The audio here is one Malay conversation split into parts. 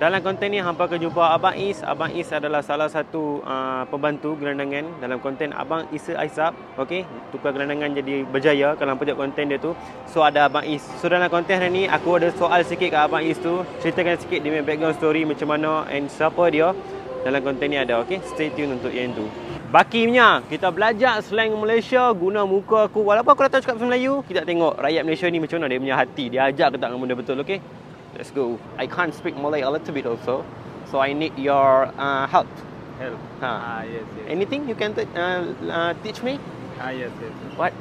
Dalam konten ni hampa akan jumpa Abang Is. Abang Is adalah salah satu pembantu gelandangan dalam konten Abang Isa Aisab. Okey, tukar gelandangan jadi berjaya kalau hampa tengok konten dia tu. So ada Abang Is. So dalam konten hari ni aku ada soal sikit kat Abang Is tu. Ceritakan sikit dia punya background story macam mana and siapa dia. Dalam konten ni ada, okey. Stay tune untuk yang tu. Bakinya, kita belajar slang Malaysia guna muka aku. Walaupun aku dah tahu cakap bahasa Melayu, kita tengok rakyat Malaysia ni macam mana dia punya hati. Dia ajak ke tak dengan benda betul, okey? Let's go. I can't speak Malay a little bit also, so I need your help. Help. Yes. Anything you can teach me? Yes. What?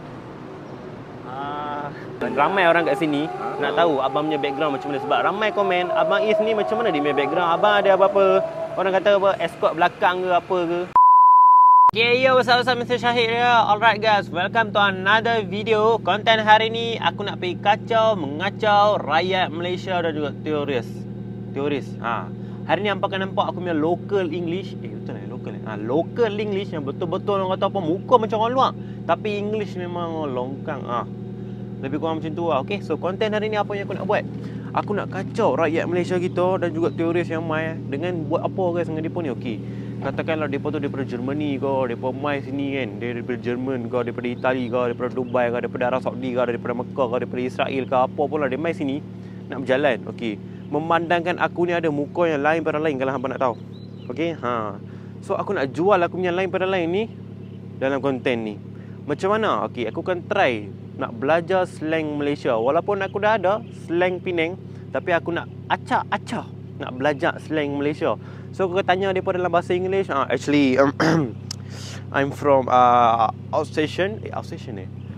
Ramai orang kat sini nak tahu abang punya background macam mana, sebab ramai komen Abang Is ni macam mana dia punya background. Abang ada apa-apa, orang kata apa, escort belakang ke apa ke? Okay, yo, what's up, Mr. Syahid here. Alright guys, welcome to another video. Konten hari ni aku nak pergi mengacau rakyat Malaysia dan juga teroris. Hari ni hampa akan nampak aku punya local English. Betul lah local. Local English yang betul-betul orang kata apa, muka macam orang luar, tapi English memang longkang. Lebih kurang macam tu lah. Okay, so konten hari ni apa yang aku nak buat? Aku nak kacau rakyat Malaysia kita dan juga teroris yang mai dengan buat apa guys dengan depa ni. Okey, katakanlah depa tu daripada Germany ke, depa mai sini kan, dia daripada Jerman ke, daripada Itali ke, daripada Dubai ke, daripada Arab Saudi ke, daripada Mekah ke, daripada Israel ke, apa pun lah dia mai sini nak berjalan. Okey, memandangkan aku ni ada muka yang lain pada lain kalau hangpa nak tahu. Okey, so aku nak jual aku punya lain pada lain ni dalam konten ni. Macam mana? Okey, aku akan try nak belajar slang Malaysia. Walaupun aku dah ada slang Penang, tapi aku nak acak-acak nak belajar slang Malaysia. So aku tanya dia dalam bahasa English. Actually, I'm from outstation.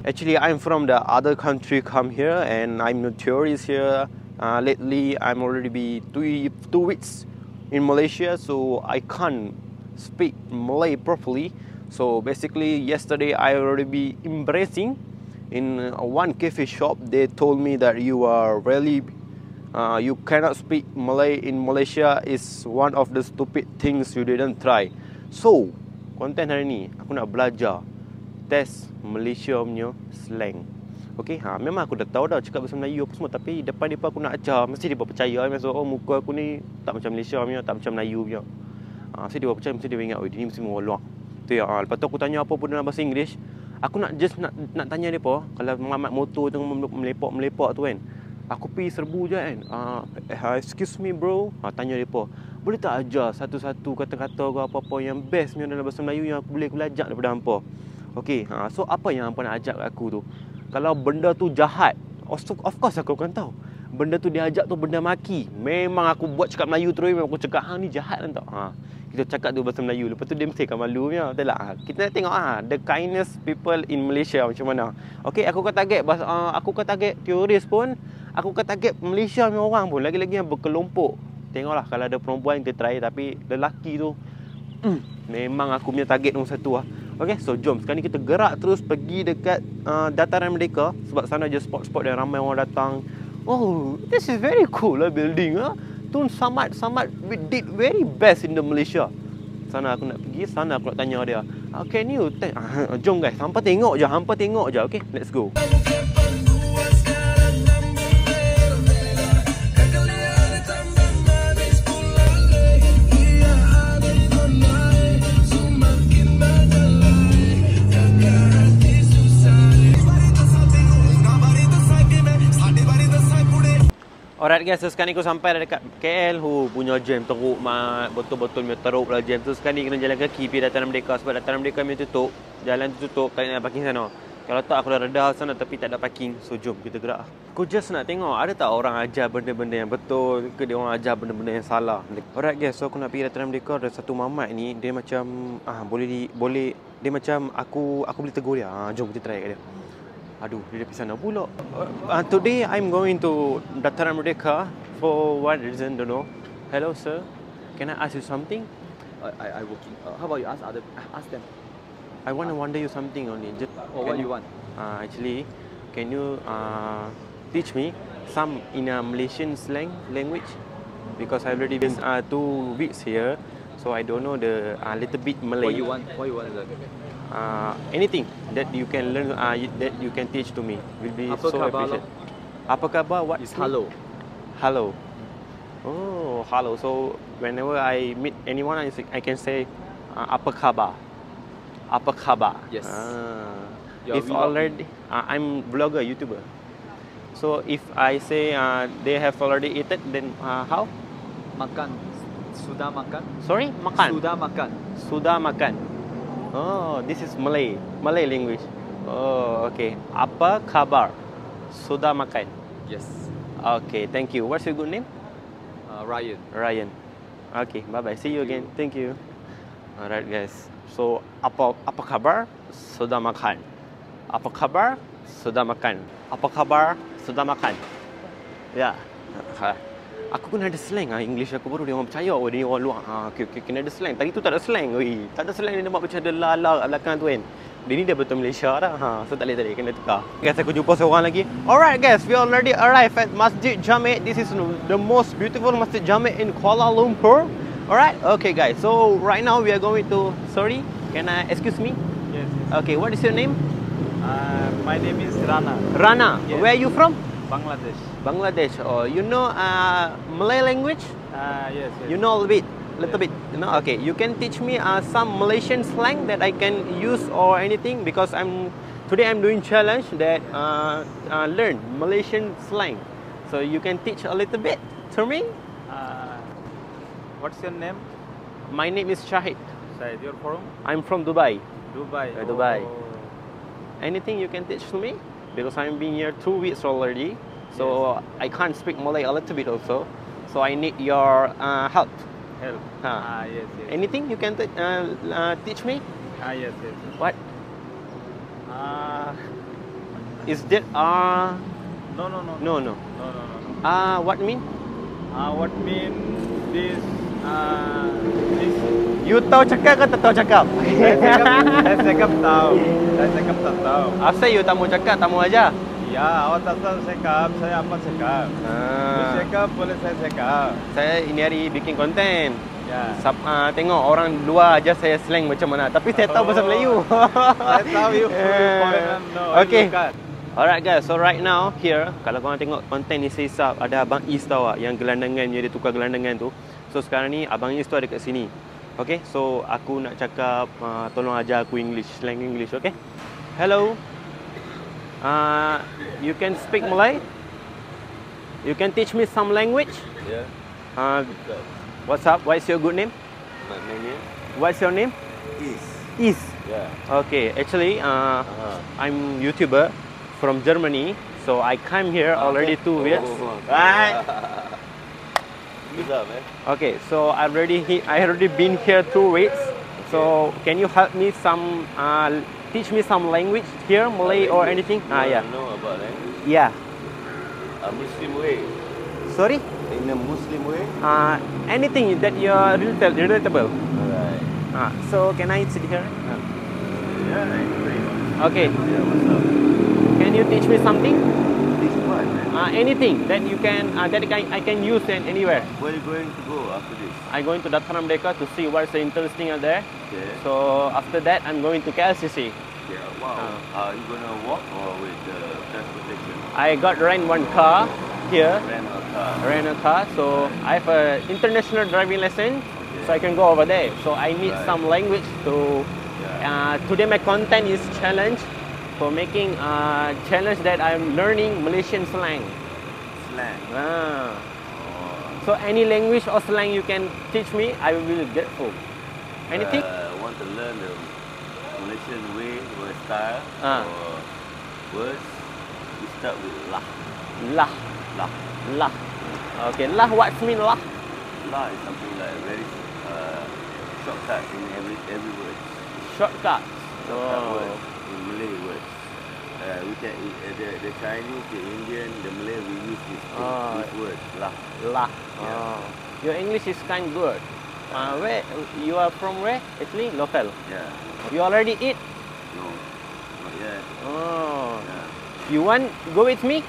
Actually, I'm from the other country come here and I'm a tourist here. Lately, I'm already be two weeks in Malaysia, so I can't speak Malay properly. So basically, yesterday I already be embracing in one cafe shop. They told me that you are really you cannot speak Malay in Malaysia is one of the stupid things you didn't try. So konten hari ni aku nak belajar test Malaysia punya slang. Okay, memang aku dah tahu dah cakap bahasa Melayu apa semua, tapi depan depa aku nak ajar, mesti depa percaya masuk muka aku ni tak macam Malaysia punya, tak macam Melayu punya. Mesti depa percaya, mesti depa ingat ini mesti orang luar. Tu ya. Lepas tu aku tanya apa pun dalam bahasa English. Aku nak tanya depa, kalau mamat motor tu melepak tu kan, aku pergi serbu je kan. Excuse me bro. Tanya depa, boleh tak ajar satu-satu kata-kata ke apa-apa yang best punya dalam bahasa Melayu yang aku boleh belajar daripada hampa. Okey, so apa yang hampa nak ajak kat aku tu? Kalau benda tu jahat, of course aku akan tahu. Benda tu dia ajak tu benda maki. Memang aku buat cakap Melayu terus, memang aku cakap hang ni jahat kan tak. Kita cakap tu bahasa Melayu, lepas tu dia mesti akan malu punya. Betul tak? Kita nak tengok the kindness people in Malaysia macam mana. Okey, aku akan target aku akan target teroris pun, aku akan target Malaysia punya orang pun, lagi-lagi yang berkelompok. Tengoklah kalau ada perempuan kita try, tapi lelaki tu memang aku punya target nombor satu lah. Okey, so jom sekarang ni kita gerak terus pergi dekat Dataran Merdeka, sebab sana je spot-spot yang ramai orang datang. Oh, this is very cool building. Tun Samad we did very best in the Malaysia. Sana aku nak pergi, sana aku nak tanya dia. Can you jom guys, hampa tengok je. Okay, let's go. Alright guys, so sekarang ni aku sampai dekat KL. Punya jam teruk mat. Betul-betul punya teruk lah jam tu. Sekarang ni kena jalan kaki pergi Dataran Merdeka, sebab Dataran Merdeka punya tutup. Jalan tu tutup, tak nak parking sana. Kalau tak aku dah reda sana tapi tak ada parking. So jom kita gerak. Aku just nak tengok ada tak orang ajar benda-benda yang betul ke dia orang ajar benda-benda yang salah. Alright guys, so aku nak pergi Dataran Merdeka. Ada satu mamat ni, dia macam boleh dia macam aku boleh tegur dia. Jom kita try kat dia. Aduh, dia pergi sana pula. Today I'm going to Dataran Merdeka for what reason, don't know. Hello sir, can I ask you something? I working. How about you ask them? I want to wonder you something only. What you want? Actually, can you teach me some in a Malaysian slang language? Because I've already been 2 weeks here, so I don't know the little bit Malay. What you want to learn? Anything that you can learn, that you can teach to me will be so appreciated. Apa khabar? What is hello? Hello. Oh, hello. So whenever I meet anyone, I can say apa khabar? Apa khabar? Yes. If already, I'm vlogger, YouTuber. So if I say they have already eaten, then how? Makan. Sudah makan. Sorry, makan. Sudah makan. Sudah makan. Oh, this is Malay language. Oh, okay. Apa khabar? Sudah makan. Yes. Okay, thank you. What's your good name? Ryan. Ryan. Okay, bye bye. See you again. Thank you. Alright, guys. So apa khabar? Sudah makan. Apa khabar? Sudah makan. Apa khabar? Sudah makan. Ya. Aku pun ada slang English aku baru dia orang percaya dia orang luar. Okay, kena ada slang. Tadi tu tak ada slang. Oi, tak ada slang dia nampak macam ada la kat belakang tu kan. Dia ni dah betul Malaysia dah. So tak boleh tadi kena tukar. Guys, aku jumpa seorang lagi. Alright guys, we already arrived at Masjid Jamek. This is the most beautiful Masjid Jamek in Kuala Lumpur. Alright, okay guys. So right now we are going to. Sorry, can I excuse me? Yes. Okay, what is your name? My name is Rana. Rana. Yes. Where are you from? Bangladesh. Bangladesh. Oh, you know Malay language? Yes. You know a little bit. You know? Okay. You can teach me some Malaysian slang that I can use or anything because today I'm doing challenge that learn Malaysian slang. So you can teach a little bit to me. What's your name? My name is Shahid. Said you're from I'm from Dubai. Dubai. Dubai. Oh. Anything you can teach to me? Because I'm been here 2 weeks already. So I can't speak Malay a little bit also. So I need your help. Help. Yes. Anything you can teach me? Yes. What? Is that No. What mean? What mean this? You tahu cakap ke tak tahu cakap? Saya cakap tahu. Saya cakap tak tahu. Asal you tak mau cakap, tak mau aja. Ya, awak tak tahu cakap. Saya apa cakap? You cakap boleh saya cakap. Saya ini hari bikin konten. Ya. Tengok orang luar aja saya slang macam mana. Tapi saya tahu bahasa Melayu. Saya tahu you foreign. No, Okay. you bukan. Alright guys, so right now here, kalau korang tengok konten ni sesap, ada Abang Is tau yang gelandangan dia tukar gelandangan tu. So sekarang ni Abang Is tu ada kat sini. Okay, so aku nak cakap, tolong ajar aku English, slang English, okay? Hello. You can speak Malay? You can teach me some language? Yeah. What's up? What's your good name? My name What's your name? is. Is. Yeah. Okay, actually, I'm YouTuber from Germany, so I came here already 2 years. Right? Good job, man. Okay, so I already been here 2 weeks. So can you help me teach me some language here, Malay or anything? Yeah. Know about language? Yeah. A Muslim way. Sorry? In a Muslim way? Anything that you're relatable. Alright. So can I sit here? Yeah, nice. Okay. Yeah, what's up? Can you teach me something? This one, man. Anything that you can I can use anywhere. Where are you going to go after this? I'm going to Dataran Merdeka to see what's interesting out there. Okay. So after that, I'm going to KLCC. Yeah, wow. Are you gonna walk or with transportation? I got rent one car here, Rent a car. rent a car. So I have an international driving lesson, so I can go over there. So I need Right. some language to. Today my content is challenge for making challenge that I'm learning Malaysian slang. Slang. Ah. Oh. So any language or slang you can teach me, I will be grateful. Anything? Want to learn the Malaysian way or style or words? You start with lah. Lah. Lah. Lah. Okay, lah. What mean lah? Lah is something like very shortcut in every word. Shortcut. Shortcut word in Malay words. We can the Chinese, the Indian, the Malay we use this word lah. Lah. Yeah. Your English is kind good. Where you are from? Where? Italy, local. Yeah. You already eat? No. Not yet. Oh. Yeah. You want go with me?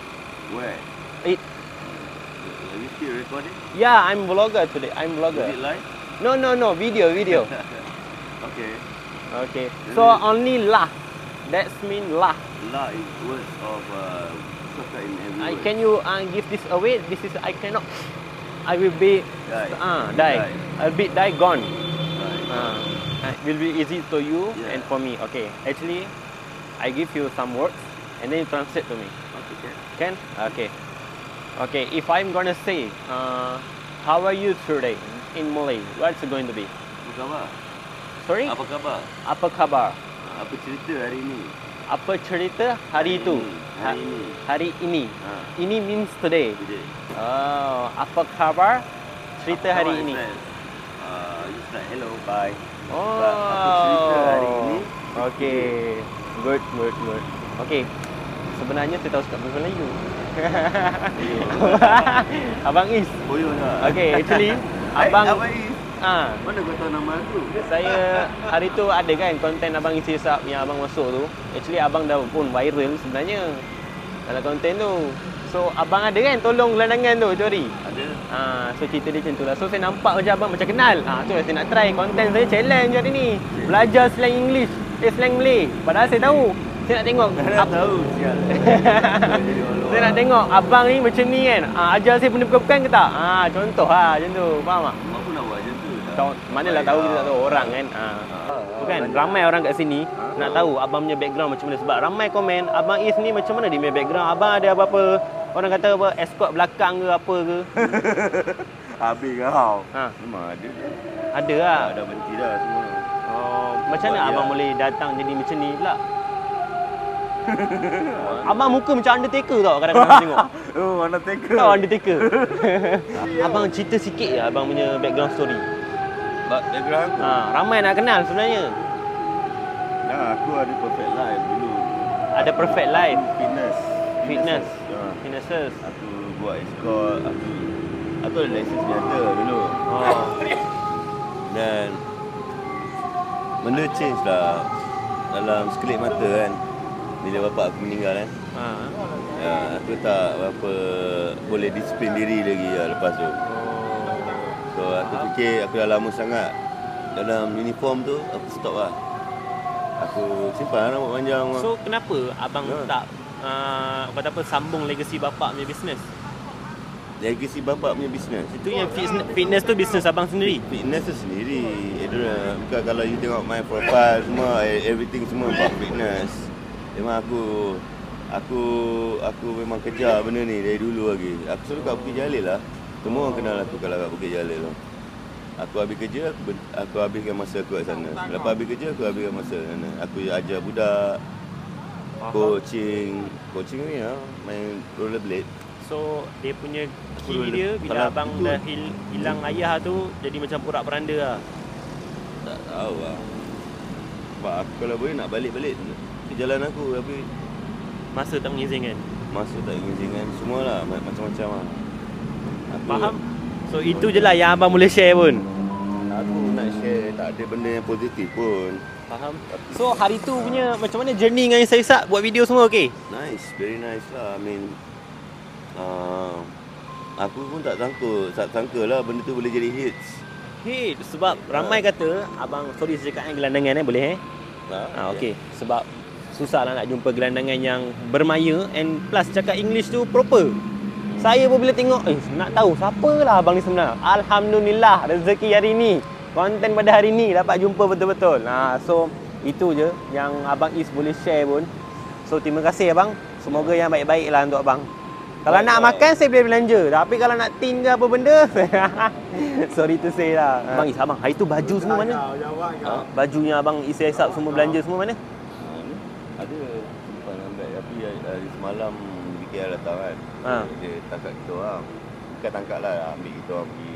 Where? Eat. Are you still recording? Yeah, I'm vlogger today. I'm Is vlogger. it live? No, video. Okay. Okay. So only lah. That's mean lah. La is words of shortcut in every word. Can you give this away? This is I cannot. I will be die. Die. I'll be die gone. Right. It will be easy to you Yeah. and for me. Okay. Actually, I give you some words and then you translate to me. Okay. Can? Okay. Okay. If I'm gonna say, how are you today in Malay? What's it going to be? Apa khabar? Sorry? Apa khabar? Apa khabar? Apa cerita hari ini? Apa cerita hari itu? Hari ini. Hari ini. Ha. Ini means today. Today. Oh, apa khabar? Cerita Apa hari khabar, ini. Israel? It's like hello, bye. Oh. Apa cerita hari ini? Okay. Good. Okay. Sebenarnya saya tahu cakap bahasa Melayu. Abang Is. Boyo lah. Okay, actually abang Abang Is. Mana kau tahu nama aku? saya hari tu ada kan konten abang isi sub yang abang masuk tu. Actually abang dah pun viral sebenarnya dalam konten tu. So abang ada kan tolong gelandangan tu hari. Ada. So cerita dia macam tu lah. So saya nampak macam abang macam kenal. Tu yang saya nak try konten saya challenge hari ni. Belajar slang English, slang Malay. Padahal saya tahu. Saya nak tengok Dah tahu sial. saya nak tengok abang ni macam ni kan. Ajar saya benda bukan ke tak? Contoh lah macam tu. Faham tak? Apa nak buat macam tu? Manalah tahu kita tak tahu orang kan. Bukan ramai orang kat sini nak tahu abang punya background macam mana sebab ramai komen abang Is ni macam mana dia punya background. Abang ada apa-apa orang kata apa escort belakang ke apa ke? Habis kau. Ha. Memang ada. Ada lah. Dah berhenti dah semua. Macam mana Buat abang dia. boleh datang jadi macam ni pula? Abang muka macam Undertaker tau kadang-kadang tengok. Oh, mana taker? Tahu Undertaker. Abang cerita sikit ya abang punya background story. Background aku. Ramai nak kenal sebenarnya. Aku ada perfect life dulu. Ada perfect life. Fitness. Fitnesses. Aku buat escort. Aku ada license biasa dulu. Dan benda change lah dalam sekelip mata kan. Bila bapak aku meninggal kan. Aku tak berapa boleh disiplin diri lagi lah lepas tu. So aku fikir aku dah lama sangat dalam uniform tu, aku stop lah. Aku simpan rambut panjang. So kenapa abang tak kata apa sambung legasi bapak punya bisnes? Legasi bapak punya bisnes. Itu yang fitness tu bisnes abang sendiri. Fitness tu sendiri. Bukan kalau you tengok my profile semua, everything semua about fitness. Memang aku memang kejar benda ni dari dulu lagi. Aku selalu kat Bukit Jalil lah. Semua orang kenal aku kalau kat Bukit Jalil lah. Aku habis kerja, aku habiskan masa aku kat sana. Lepas habis kerja, aku habiskan masa kat sana. Aku ajar budak, coaching ni lah, main rollerblade. So dia punya key Betul. dia bila Kalau abang betul. dah hilang ayah tu jadi macam porak-peranda lah. Tak tahu lah. Sebab aku kalau boleh nak balik-balik ke jalan aku, tapi Masa tak mengizinkan. masa tak mengizinkan. Semualah macam-macam lah. Aku, Faham? So itu je lah yang abang boleh share pun. Aku nak share, tak ada benda yang positif pun. Faham? So hari tu punya macam mana journey dengan saya Isak buat video semua okey? Nice, very nice lah. I mean, aku pun tak sangka lah benda tu boleh jadi hits. Hit sebab ramai kata abang sorry saya cakap gelandangan boleh okey. Sebab susah lah nak jumpa gelandangan yang bermaya and plus cakap English tu proper. Saya pun bila tengok nak tahu siapa lah abang ni sebenarnya. Alhamdulillah rezeki hari ni. Konten pada hari ni dapat jumpa betul-betul. So itu je yang abang Is boleh share pun. So terima kasih abang. Semoga yang baik-baik lah untuk abang. Kalau nak makan saya boleh belanja. Tapi kalau nak tin ke apa benda sorry to say lah. Abang Is, abang hari tu baju semua mana? Bajunya abang Is Isap semua belanja semua mana? Ada simpan lambat. Tapi hari semalam BKL datang kan. Dia tangkap kita orang. Bukan tangkap lah, ambil kita orang pergi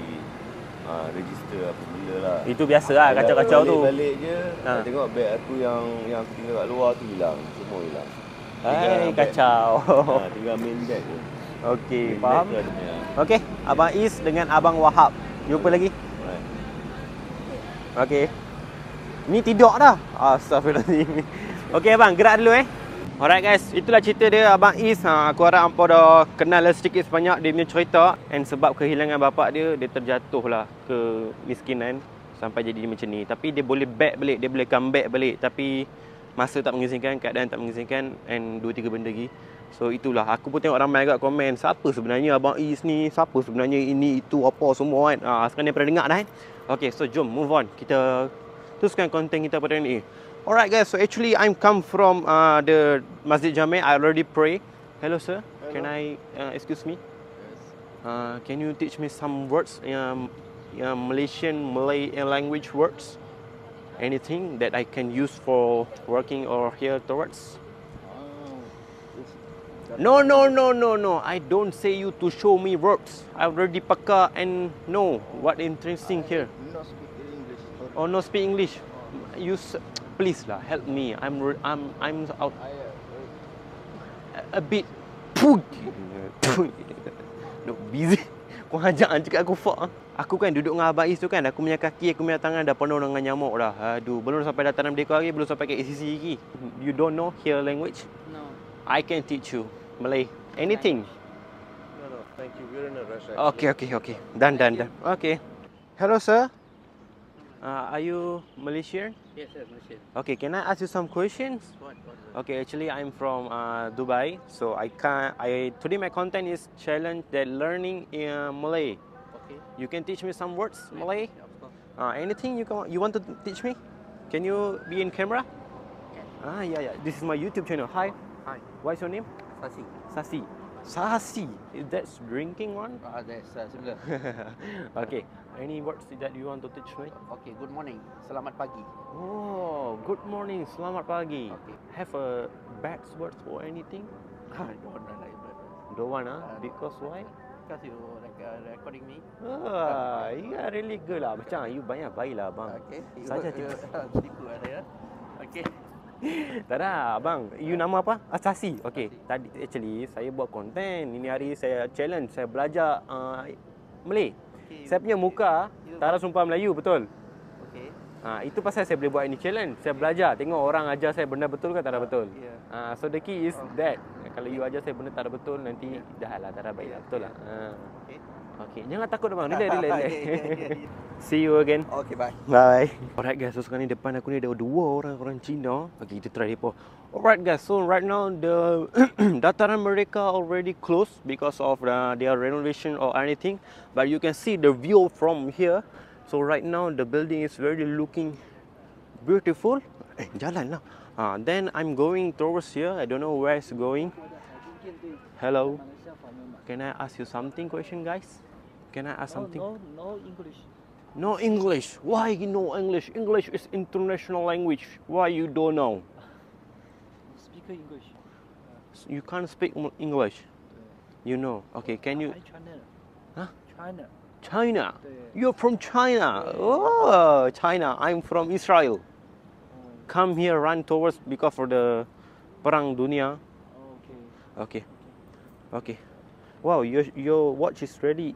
register apa benda lah. Itu biasa lah kacau-kacau tu. Balik je, tengok beg aku yang aku tinggal kat luar tu hilang. Semua hilang. Kacau. Tinggal main bag je. Okey, Main faham. bag tu ada punya. Okey, abang Is dengan abang Wahab. Jumpa lagi. Alright. Okey. Ni tidur dah. Astagfirullahaladzim. Okey abang, gerak dulu Alright guys, itulah cerita dia abang Is. Aku harap hampa dah kenal lah sedikit sebanyak dia punya cerita. And sebab kehilangan bapak dia, dia terjatuh lah ke miskinan sampai jadi macam ni. Tapi dia boleh back balik, dia boleh come back balik. Tapi masa tak mengizinkan, keadaan tak mengizinkan and 2-3 benda lagi. So itulah, aku pun tengok ramai agak komen, siapa sebenarnya Abang Is ni, siapa sebenarnya ini, itu, apa semua kan. Sekarang dia pernah dengar dah kan. Okay, so jom move on. Kita teruskan konten kita pada ni. Alright guys, so actually I'm come from the Masjid Jami'. I already pray. Hello sir, hello. Can I, excuse me? Yes. Can you teach me some words, Malaysian Malay language words? Anything that I can use for working or here towards? No. I don't say you to show me words. I already pakar and know what interesting here. Not speak English. Oh, no speak English. Please lah, help me. I'm out a bit. No busy. Kau ajak cakap aku fuck. Aku kan duduk dengan Abang Is tu kan, aku punya kaki, aku punya tangan dah penuh dengan nyamuk dah. Aduh, belum sampai Dataran Merdeka lagi, belum sampai ke ACC lagi. You don't know here language? No. I can teach you Malay. Anything. No, thank you. We're in a rush. Okay. Done. Okay. Hello, sir. Are you Malaysian? Yes, sir, Malaysian. Okay, can I ask you some questions? What? Okay, actually I'm from Dubai, so today my content is challenge that learning in Malay. Okay. You can teach me some words Malay? Yeah, of course. Anything you want to teach me? Can you be in camera? Yes. Yeah. This is my YouTube channel. Hi. Hi. What's your name? Sasi. Sasi. Is that drinking one? That's similar. Okay. Any words that you want to teach me? Okay, good morning. Selamat pagi. Oh, good morning. Selamat pagi. Okay. Have a bad words or anything? I don't like that. Don't want, because why? Because you recording me. You are really good lah. Macam you banyak baik lah abang. Okay. Saja tipu ada ya. Okay. Tak ada abang. You nama apa? Sasi. Okay. Tadi actually saya buat konten. Ini hari saya challenge. Saya belajar Malay. Okay. Saya punya muka tak ada sumpah Melayu, betul? Okay. Itu pasal saya boleh buat ini challenge. Saya belajar. Tengok orang ajar saya benda betul ke tak ada betul. Yeah. So the key is that. Kalau you ajar saya benda tak ada betul, nanti dah lah, tak ada baik lah. Betul lah. Okay. Jangan takut abang. Relax. See you again. Okay, bye. Bye. Alright guys, so sekarang ni depan aku ni ada dua orang Cina. Okay, kita try depa. Alright guys, so right now the Dataran Merdeka already closed because of their renovation or anything. But you can see the view from here. So right now the building is very looking beautiful. Jalan lah. Then I'm going towards here. I don't know where it's going. Hello. Can I ask you something question guys? Can I ask something? No English. No English. Why no English? English is international language. Why you don't know? Speak English. You can't speak English. You know. Okay, can you? China. Huh? China. You're from China. Oh, China. I'm from Israel. Come here, run towards because for the Perang Dunia. Okay. Wow, your watch is ready.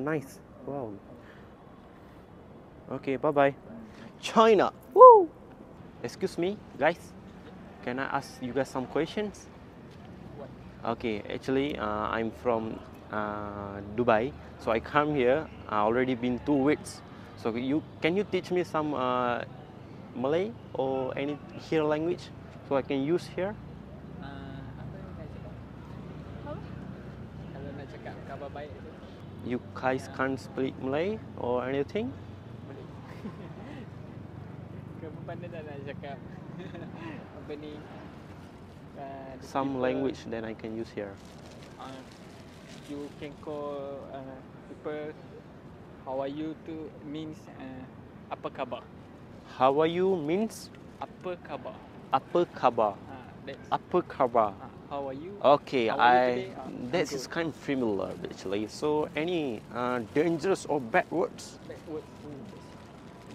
Nice. Wow. Okay, bye-bye. China. Woo! Excuse me, guys. Can I ask you guys some questions? What? Okay, actually, I'm from Dubai. So I come here. I already been 2 weeks. So can you teach me some Malay or any here language so I can use here? Kalau nak cakap khabar baik tu. You guys can't speak Malay or anything? Kamu pandai tak nak cakap apa ni? Some language that I can use here. You can call people how are you to means apa khabar. How are you means Apa khabar. apa khabar. That's Apa khabar. how are you? Okay, How are you today? that is kind of familiar actually. So any dangerous or bad words? Bad words.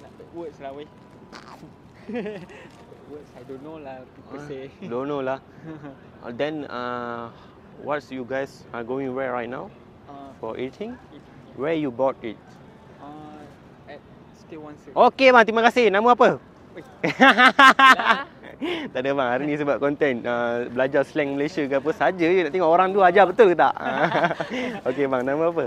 Nak bad words lah weh. Words I don't know lah people say. Don't know lah. Then what's you guys are going where right now for eating? Where you bought it? At Still One Sir. Okay bang, terima kasih. Nama apa? Oi. Tak ada bang, hari ni sebab konten belajar slang Malaysia ke apa saja je nak tengok orang tu ajar betul ke tak. Okey bang, nama apa?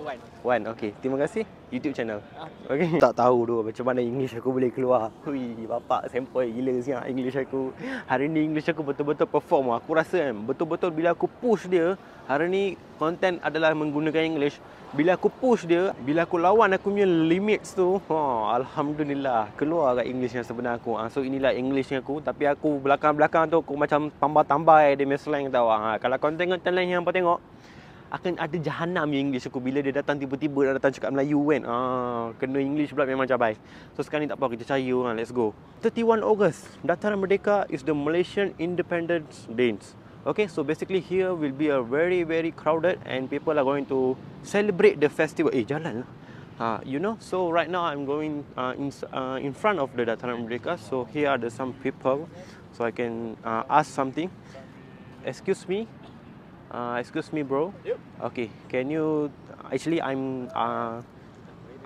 Wan. Wan, okey. Terima kasih. YouTube channel. Okey. Tak tahu tu macam mana English aku boleh keluar. Hui, bapak sempoi gila siap English aku. Hari ni English aku betul-betul perform. Aku rasa kan betul-betul bila aku push dia, hari ni content adalah menggunakan English. Bila aku push dia, bila aku lawan aku punya limits tu, alhamdulillah keluar kat English yang sebenar aku. So inilah English aku, tapi aku belakang-belakang tu aku macam tambah-tambah dia punya slang tau. Kalau konten-konten lain yang kau tengok, akan ada jahanam yang English aku. Bila dia datang tiba-tiba dia datang cakap Melayu kan, kena English pula memang cabai. So sekarang ni tak apa, kita cari orang, let's go. 31 Ogos, Dataran Merdeka is the Malaysian Independence Day. Okay, so basically here will be a very crowded and people are going to celebrate the festival. Jalan lah. You know, so right now I'm going in front of the Dataran Merdeka. So here are some people, so I can ask something. Excuse me, bro. Yep. Okay, can you? Actually, I'm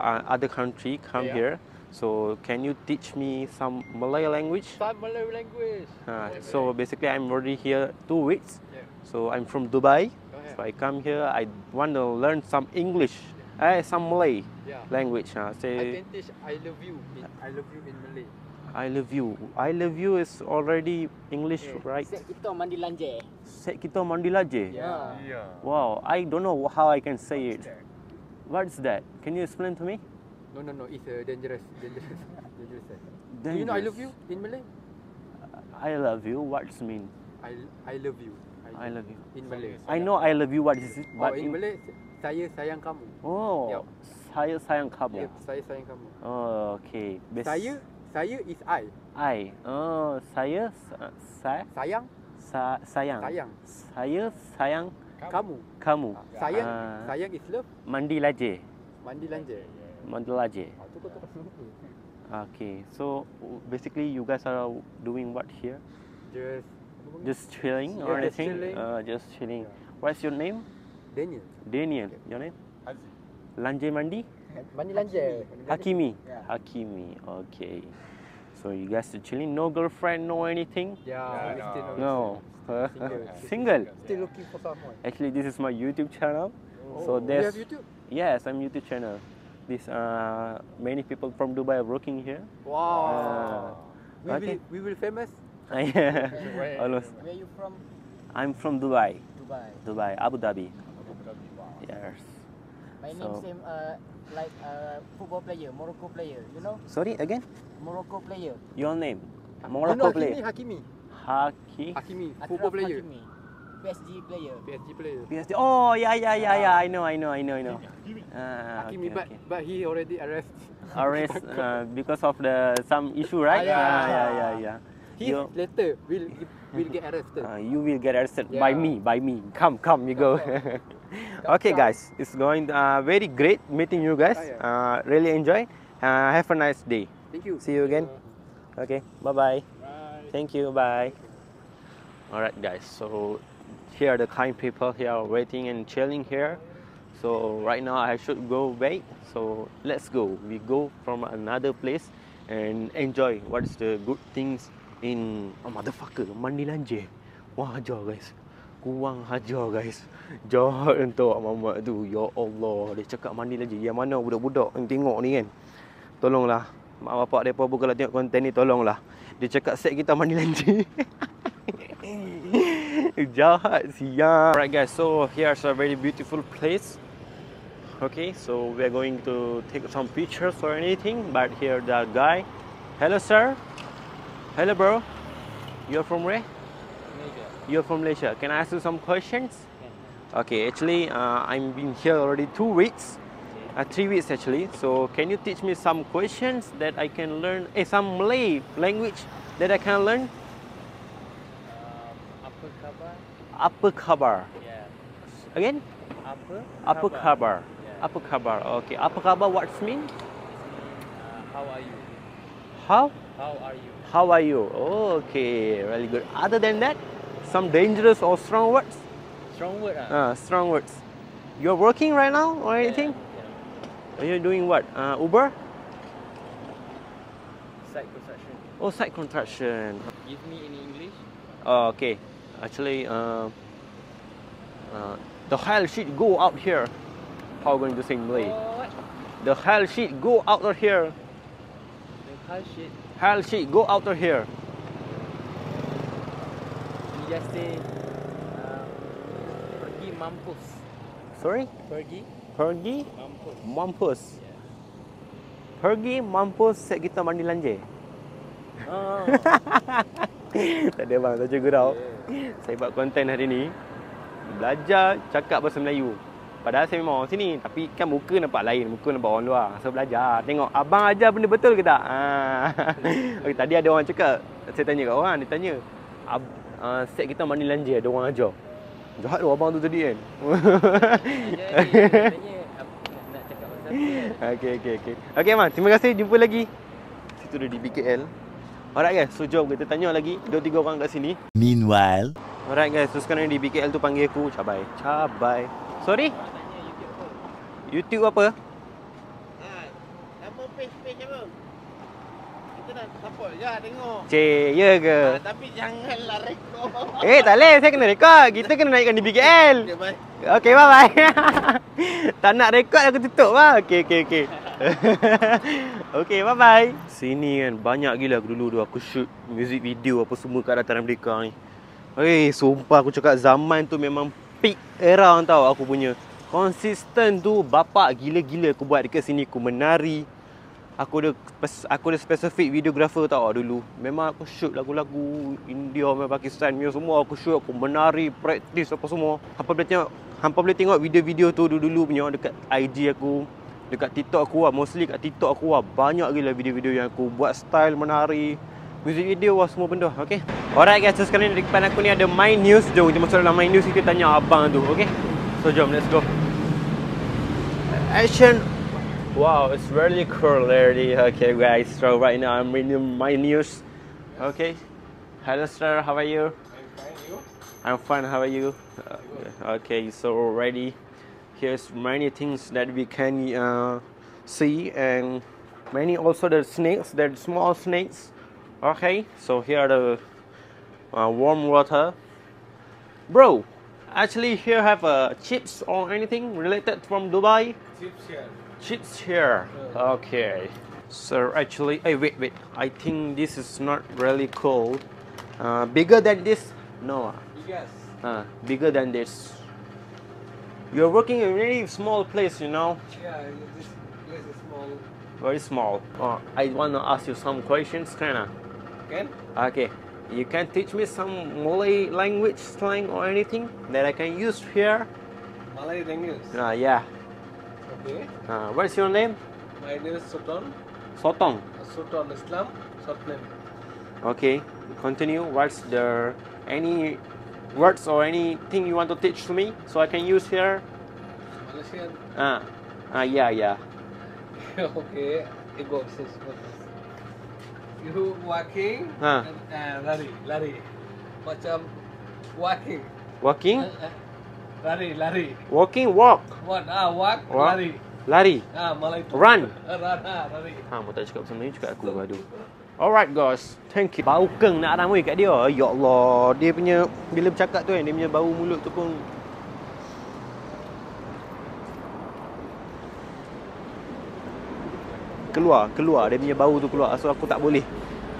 other country come here. So can you teach me some Malay language? Some Malay language. So basically, I'm already here 2 weeks. Yeah. So I'm from Dubai. Go ahead. So I come here. I want to learn some English, some Malay language. I Say can teach I love you. I love you in Malay. I love you. I love you is already English, right? Set kita mandi lanje. Set kita mandi laje. Yeah. Wow, I don't know how I can say it. What is that? Can you explain to me? No. It's dangerous. Do you know I love you in Malay? I love you. What's mean? I love you. I love you. In Malay. I know I love you. What is it? But In Malay, saya sayang kamu. Oh, Yup. saya sayang kamu. Yeah, saya sayang kamu. Oh, okay. Saya is I. Oh, saya Sayang. sayang. Sayang. Saya sayang Kamu. kamu. Sayang is love. Mandi laje. Mandi lanje. Mandi laje. Tu kau tak tahu. Okay. So basically you guys are doing what here? Just chilling or Yeah, just anything? chilling. Just chilling. What's your name? Daniel. Daniel. Your name? Lanje mandi? Mandi lanje. Hakimi. Hakimi. Okay. So you guys are chilling. No girlfriend, no anything? Yeah, still No. Single. Single. Still looking for someone. Actually, this is my YouTube channel. So You there's have YouTube? yes, I'm YouTube channel. This many people from Dubai are working here. Wow. Okay. We will famous. Almost. Where you from? I'm from Dubai. Dubai. Abu Dhabi. Yes. My name So- same like football player, Morocco player. You know? Sorry again. Morocco player. Your name? You Morocco know player. Hakimi. Haki. Football Achraf player. Hakimi. PSG player. PSG player. PSD. Oh yeah. I know. Hakimi, Okay. but he already arrested. Arrest because of some issue, right? Yeah. He later will get arrested. You will get arrested Yeah. by me. Come, you go. Okay, guys, it's going very great meeting you guys. Really enjoy. Have a nice day. Thank you. See you again. Okay, bye. Thank you. Bye. Alright, guys. So here are the kind people here waiting and chilling here. So right now I should go back. So let's go. We go from another place and enjoy what's the good things in motherfucker mandi lanje. Wah hajar guys. Kurang hajar guys. Jahat untuk mamak tu. Ya Allah, dia cakap mandi lanje. Yang mana budak-budak yang tengok ni kan. Tolonglah mak bapak depa pun kalau tengok konten ni tolonglah. Dia cakap set kita mandi lanje. Jahat siap. Alright guys, so here's a very beautiful place. Okay, so we're going to take some pictures or anything, but here the guy. Hello sir. Hello bro. You're from where? Malaysia. You're from Malaysia. Can I ask you some questions? Okay, actually I'm been here already 2 weeks. 3 weeks actually. So can you teach me some questions that I can learn? Some Malay language that I can learn? Apa khabar? Apa khabar? Yeah. Again? Apa khabar? Yeah. Apa khabar? Okay. Apa khabar? What's mean? How are you? How? How are you? How are you? Oh, okay, really good. Other than that, some dangerous or strong words? Strong word Strong words. You're working right now or anything? Are you doing what? Uber? Site construction. Oh, site construction. Give me in English. Oh, okay. Actually, the hell shit go out here. how we're going to sing Malay. The hell shit, go out of here. The hell shit. Hell shit, go out of here. You just say, pergi mampus. Sorry? Pergi Pergi mampus. mampus. Pergi mampus set kita mandi lanjir. Oh. Tak ada bang, tak cukup tau. Saya buat konten hari ni belajar cakap bahasa Melayu. Padahal saya memang orang sini, tapi kan muka nampak lain, muka nampak orang luar. So belajar, tengok abang ajar benda betul ke tak? Okay, tadi ada orang cakap, saya tanya kat orang, dia tanya set kita mandi lanjir, ada orang ajar. Jahat tu abang tu tadi kan. Tanya nak cakap pasal apa? Okay man, terima kasih, jumpa lagi. Situ dah di BKL. Alright guys, so jom kita tanya lagi 2-3 orang kat sini. Meanwhile, Alright guys, so sekarang di BKL tu panggil aku Cabai. Cabai. Sorry? YouTube apa? Nama page apa? Kita nak support je tengok. Cik, ya ke? Tapi janganlah rekod. Tak boleh, saya kena rekod. Kita kena naikkan di BKL. Okay, bye. Okay, bye-bye. Tak nak rekod aku tutup lah. Okay. Okay, bye-bye. Sini kan, banyak gila aku dulu aku shoot music video apa semua kat Dataran Merdeka ni. Sumpah aku cakap zaman tu memang peak era tau aku punya. Konsisten tu bapak gila-gila aku buat dekat sini. Aku menari. Aku ada spesifik videographer tau dulu. Memang aku shoot lagu-lagu India, Pakistan punya semua aku shoot. Aku menari, praktis apa semua. Hampa boleh tengok video-video tu dulu punya dekat IG aku, dekat TikTok aku lah. Mostly kat TikTok aku lah. Banyak gila video-video yang aku buat style menari, music video lah, semua benda. Okay. Alright guys, so sekarang di depan aku ni ada My News. Jom kita masuk dalam My News, kita tanya abang tu. Okay. So jom, let's go. Action. Wow, it's really cool already. Okay guys, so right now I'm reading My News. Okay. Hello sir, how are you? I'm fine, you? I'm fine, how are you? Okay, so already here's many things that we can see, and many also the snakes, the small snakes. Okay, so here are the warm water. Bro, actually here have chips or anything related from Dubai? Chips here. Chips here. Okay. So actually, wait. I think this is not really cold. Bigger than this? No. Yes. Bigger than this. You're working in a very small place, you know. Yeah, this place is small. Very small. I want to ask you some questions, kinda. Can? Okay. You can teach me some Malay language, slang, or anything that I can use here? Malay language. Yeah. Okay. What's your name? My name is Sultan. Sotong. Sultan Islam. Short name. Okay. Continue. What's the any words or anything you want to teach to me so I can use here? Malaysian. Yeah. Okay. You go. You walking and lari. Macam walking. Walking? Lari. Walking, walk. What? Walk. Walk. Lari. Lari. Malay. Run. Lari. Mau tak cakap bahasa Melayu, cakap aku gaduh. Alright guys, thank you. Bau keng nak ramai kat dia. Ya Allah, dia punya bila bercakap tu kan, dia punya bau mulut tu pun keluar dia punya bau tu keluar. So aku tak boleh.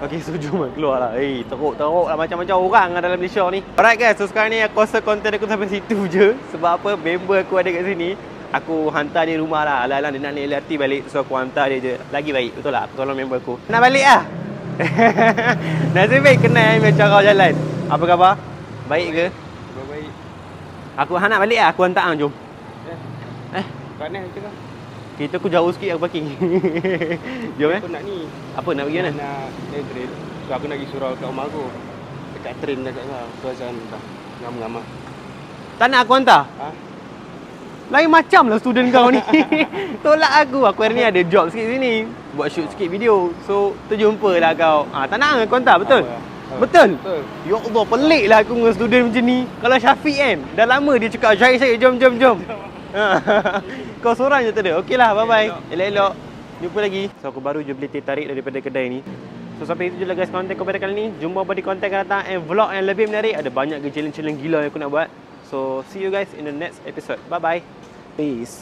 Okay, so jom keluar lah. Teruk lah macam-macam orang dalam Malaysia ni. Alright guys, so sekarang ni aku rasa konten aku sampai situ je. Sebab apa, member aku ada kat sini. Aku hantar dia rumah lah. Alang-alang dia nak naik LRT balik. So aku hantar dia je. Lagi baik, betul lah. Aku tolong member aku. Nak balik lah. Nasib baik kenal macam kau jalan. Apa khabar? Baik ke? Baik. Aku nak balik lah. Aku hantar hang, jom. Kat ni kita. Kita aku jauh sikit aku parking. Jom Aku nak ni. Apa nak pergi mana? Nak naik train. So aku nak pergi surau kat rumah aku. Dekat train dah kat sana. So jangan dah. Ngam-ngam lah. Tak nak aku hantar? Lain macam lah student kau ni. Tolak aku. Aku hari ni ada job sikit sini. Buat shoot sikit video. So terjumpa lah kau. Tak nak aku hantar, betul? Betul? Ya Allah, pelik lah aku dengan student macam ni. Kalau Syafiq kan, dah lama dia cakap Syed, jom. Kau seorang je tak ada. Okey lah, bye-bye. Elok-elok. Jumpa lagi. So aku baru je beli teh tarik daripada kedai ni. So sampai itu je lah guys konten aku pada kali ni. Jumpa pada konten akan datang and vlog yang lebih menarik. Ada banyak ke challenge-challenge gila yang aku nak buat. So see you guys in the next episode. Bye-bye. Peace.